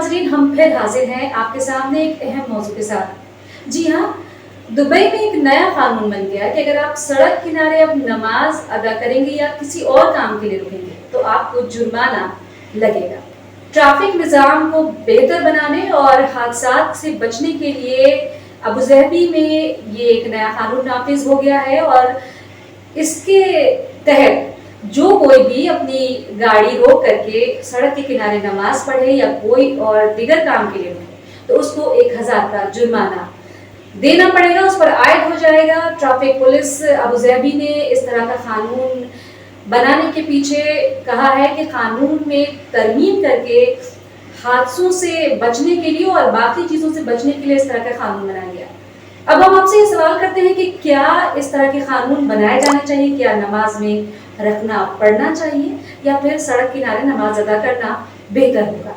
नाजरीन, हम फिर हाजिर हैं आपके सामने एक अहम मौजू के साथ। जी हाँ, दुबई में एक नया कानून बन गया है कि अगर आप सड़क किनारे अब नमाज अदा करेंगे या किसी और काम के लिए रुकेंगे तो आपको जुर्माना लगेगा। ट्रैफिक निज़ाम को बेहतर बनाने और हादसात से बचने के लिए अबू ज़हबी में ये एक नया कानून नाफिज हो गया है और इसके तहत जो कोई भी अपनी गाड़ी रोक करके सड़क के किनारे नमाज पढ़े या कोई और दिगर काम के लिए रुके तो उसको 1000 का जुर्माना देना पड़ेगा, उस पर आयद हो जाएगा। ट्रैफिक पुलिस अबू ज़हबी ने इस तरह का कानून बनाने के पीछे कहा है कि कानून में तरमीम करके हादसों से बचने के लिए और बाकी चीज़ों से बचने के लिए इस तरह का कानून बनाया गया। अब हम आपसे ये सवाल करते हैं कि क्या इस तरह के कानून बनाए जाने चाहिए, क्या नमाज में रखना पढ़ना चाहिए या फिर सड़क किनारे नमाज अदा करना बेहतर होगा।